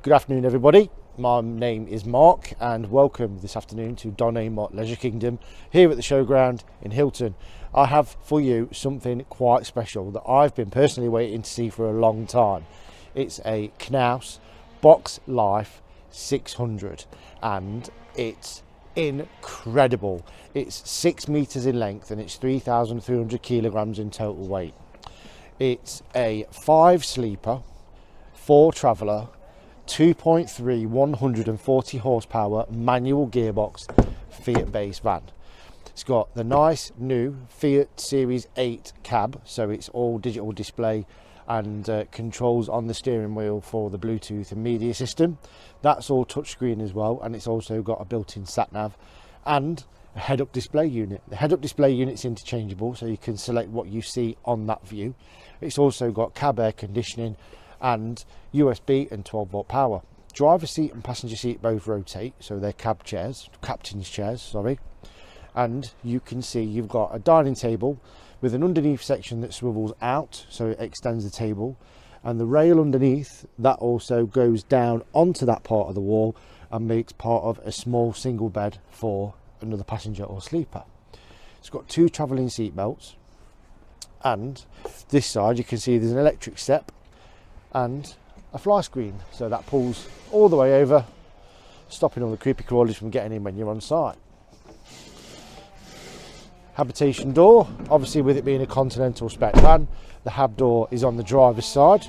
Good afternoon everybody, my name is Mark and welcome this afternoon to Don Amott Leisure Kingdom here at the Showground in Hilton. I have for you something quite special that I've been personally waiting to see for a long time. It's a Knaus Boxlife 600 and it's incredible. It's 6 meters in length and it's 3,300 kilograms in total weight. It's a 5 sleeper, 4 traveller, 2.3 140 horsepower manual gearbox Fiat based van. It's got the nice new Fiat Series 8 cab, so it's all digital display and controls on the steering wheel for the Bluetooth and media system. That's all touchscreen as well, and it's also got a built-in sat nav and a head-up display unit. The head-up display unit's interchangeable, so you can select what you see on that view. It's also got cab air conditioning and USB and 12-volt power. Driver seat and passenger seat both rotate, so they're captain's chairs, sorry. And you can see you've got a dining table with an underneath section that swivels out, so it extends the table, and the rail underneath that also goes down onto that part of the wall and makes part of a small single bed for another passenger or sleeper. It's got 2 travelling seat belts, and this side you can see there's an electric step and a fly screen, so that pulls all the way over, stopping all the creepy crawlies from getting in when you're on site. Habitation door, obviously with it being a Continental spec van, the Hab door is on the driver's side,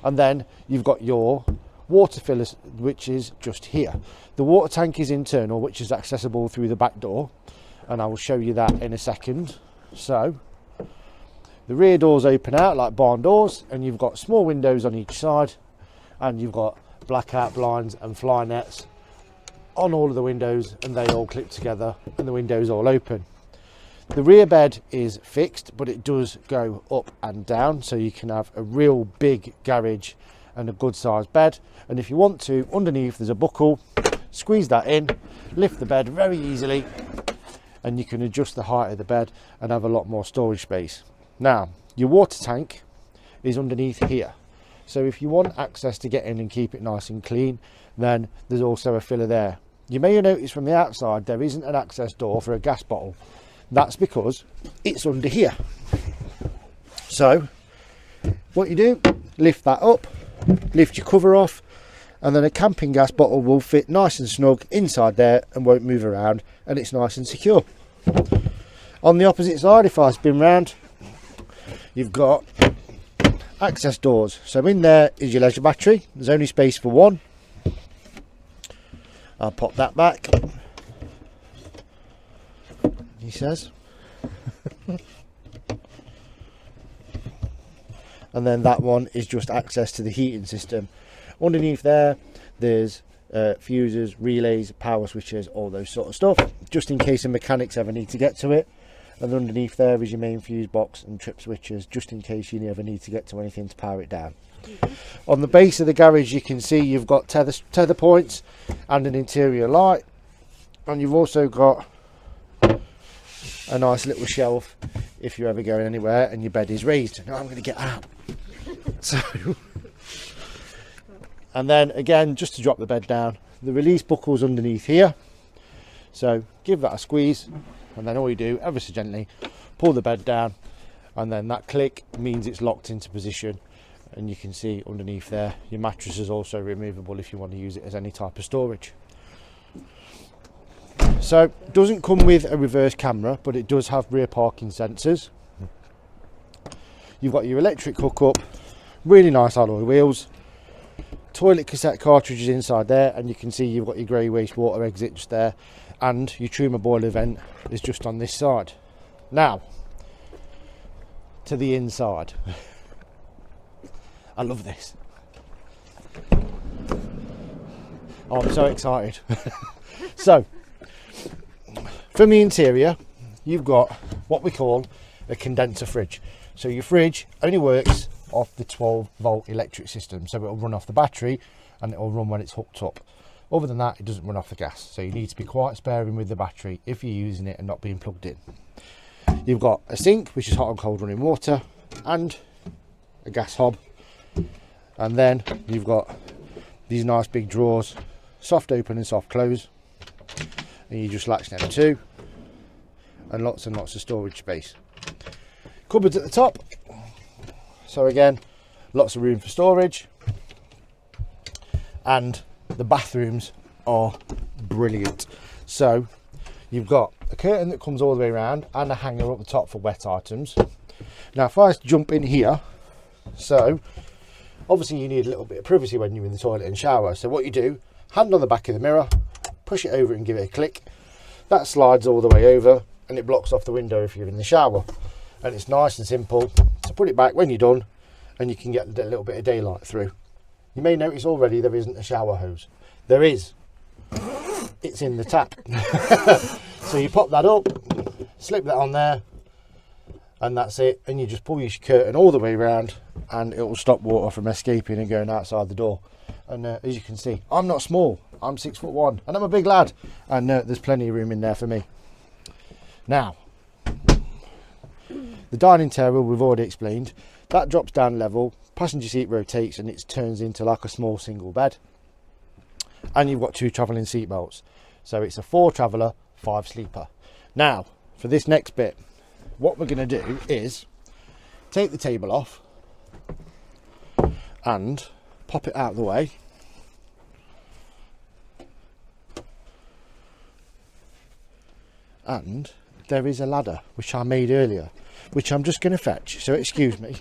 and then you've got your water filler, which is just here. The water tank is internal, which is accessible through the back door, and I will show you that in a second. So the rear doors open out like barn doors, and you've got small windows on each side, and you've got blackout blinds and fly nets on all of the windows, and they all clip together and the windows all open. The rear bed is fixed, but it does go up and down, so you can have a real big garage and a good sized bed. And if you want to, underneath there's a buckle, squeeze that in, lift the bed very easily, and you can adjust the height of the bed and have a lot more storage space. Now your water tank is underneath here, so if you want access to get in and keep it nice and clean, then there's also a filler there. You may have noticed from the outside there isn't an access door for a gas bottle. That's because it's under here. So what you do, lift that up, lift your cover off, and then a camping gas bottle will fit nice and snug inside there and won't move around, and it's nice and secure. On the opposite side, if I spin round, you've got access doors. So in there is your leisure battery. There's only space for one. I'll pop that back, he says. And then that one is just access to the heating system. Underneath there, there's fuses, relays, power switches, all those sort of stuff, just in case the mechanics ever need to get to it. And underneath there is your main fuse box and trip switches, just in case you ever need to get to anything to power it down. On the base of the garage you can see you've got tether points and an interior light, and you've also got a nice little shelf if you're ever going anywhere and your bed is raised. Now I'm going to get out. So, and then again, just to drop the bed down, the release buckle's underneath here, so give that a squeeze, and then all you do, ever so gently, pull the bed down, and then that click means it's locked into position. And you can see underneath there your mattress is also removable if you want to use it as any type of storage. So it doesn't come with a reverse camera, but it does have rear parking sensors. You've got your electric hookup, really nice alloy wheels, toilet cassette cartridges inside there, and you can see you've got your grey wastewater exit just there, and your Truma boiler vent is just on this side. Now to the inside. I love this. Oh, I'm so excited. So from the interior you've got what we call a condenser fridge. So your fridge only works off the 12-volt electric system, so it'll run off the battery and it'll run when it's hooked up. Other than that, it doesn't run off the gas, so you need to be quite sparing with the battery if you're using it and not being plugged in. You've got a sink, which is hot and cold running water, and a gas hob, and then you've got these nice big drawers, soft open and soft close, and you just latch them too, and lots and lots of storage space. Cupboards at the top, so again, lots of room for storage, and the bathrooms are brilliant. So you've got a curtain that comes all the way around and a hanger up the top for wet items. Now if I jump in here, so obviously you need a little bit of privacy when you're in the toilet and shower, so what you do, hand on the back of the mirror, push it over and give it a click. That slides all the way over and it blocks off the window if you're in the shower, and it's nice and simple to put it back when you're done, and you can get a little bit of daylight through. You may notice already there isn't a shower hose. There is. It's in the tap. So you pop that up, slip that on there, and that's it. And you just pull your curtain all the way around and it will stop water from escaping and going outside the door. And as you can see, I'm not small. I'm 6'1" and I'm a big lad. And there's plenty of room in there for me. Now, the dining table we've already explained. That drops down level, passenger seat rotates and it turns into like a small single bed. And you've got 2 travelling seat belts. So it's a 4 traveller, 5 sleeper. Now, for this next bit, what we're going to do is take the table off and pop it out of the way. And there is a ladder, which I made earlier, which I'm just going to fetch, so excuse me.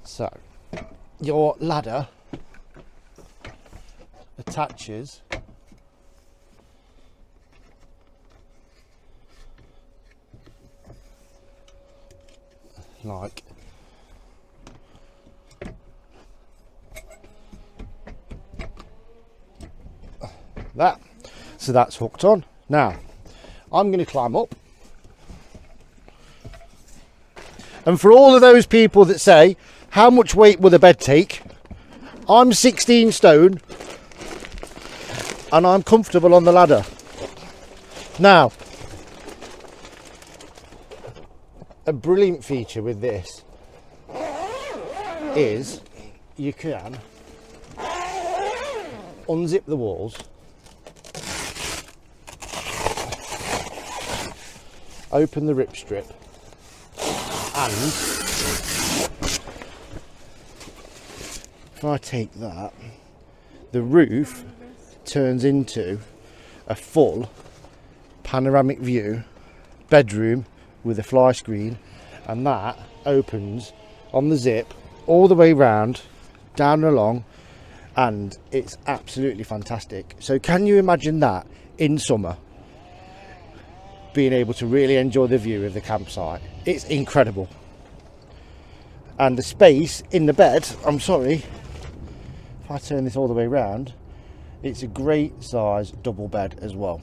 So, your ladder attaches like that. So that's hooked on. Now, I'm going to climb up. And for all of those people that say, how much weight will the bed take? I'm 16 stone and I'm comfortable on the ladder. Now, a brilliant feature with this is you can unzip the walls, open the rip strip, and if I take that, the roof turns into a full panoramic view bedroom with a fly screen, and that opens on the zip all the way round, down and along, and it's absolutely fantastic. So can you imagine that in summer, being able to really enjoy the view of the campsite? It's incredible. And the space in the bed, I'm sorry, if I turn this all the way around, it's a great size double bed as well.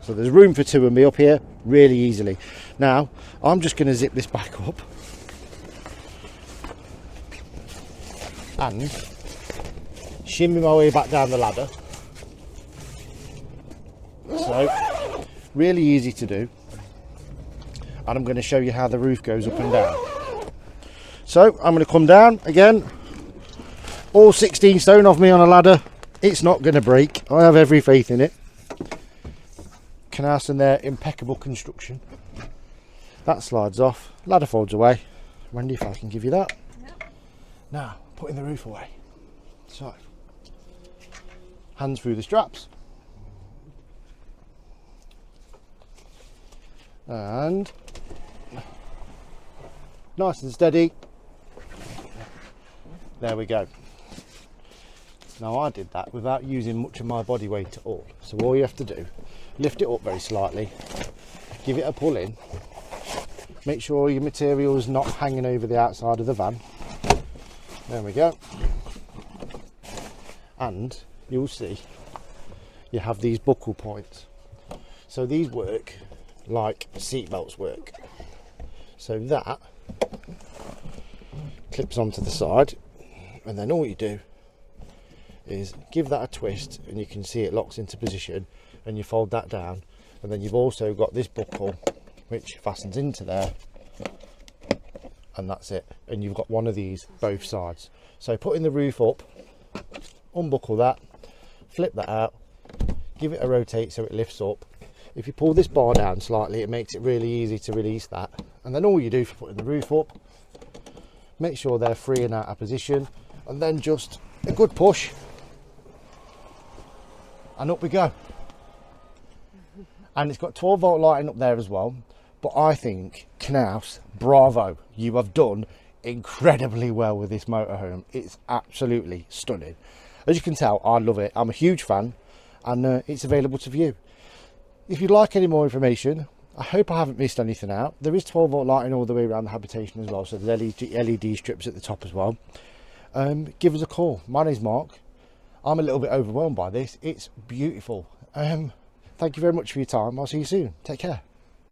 So there's room for 2 of me up here really easily. Now I'm just going to zip this back up and shimmy my way back down the ladder. So really easy to do, and I'm going to show you how the roof goes up and down. So I'm going to come down again, all 16 stone of me on a ladder. It's not going to break, I have every faith in it. Knaus and their impeccable construction. That slides off, ladder folds away. Wendy, if I can give you that. Yep. Now putting the roof away. So hands through the straps, and nice and steady. There we go. Now I did that without using much of my body weight at all. So all you have to do, lift it up very slightly, give it a pull in, make sure your material is not hanging over the outside of the van. There we go. And you'll see you have these buckle points. So these work like seat belts work. So that clips onto the side, and then all you do is give that a twist, and you can see it locks into position, and you fold that down, and then you've also got this buckle which fastens into there, and that's it. And you've got one of these both sides. So putting the roof up, unbuckle that, flip that out, give it a rotate so it lifts up. If you pull this bar down slightly, it makes it really easy to release that. And then all you do for putting the roof up, make sure they're free and out of position, and then just a good push, and up we go. And it's got 12 volt lighting up there as well. But I think, Knaus, bravo, you have done incredibly well with this motorhome. It's absolutely stunning. As you can tell, I love it. I'm a huge fan, and it's available to view. If you'd like any more information, I hope I haven't missed anything out. There is 12 volt lighting all the way around the habitation as well, so there's LED strips at the top as well. Give us a call. My name's Mark. I'm a little bit overwhelmed by this. It's beautiful. Thank you very much for your time. I'll see you soon. Take care.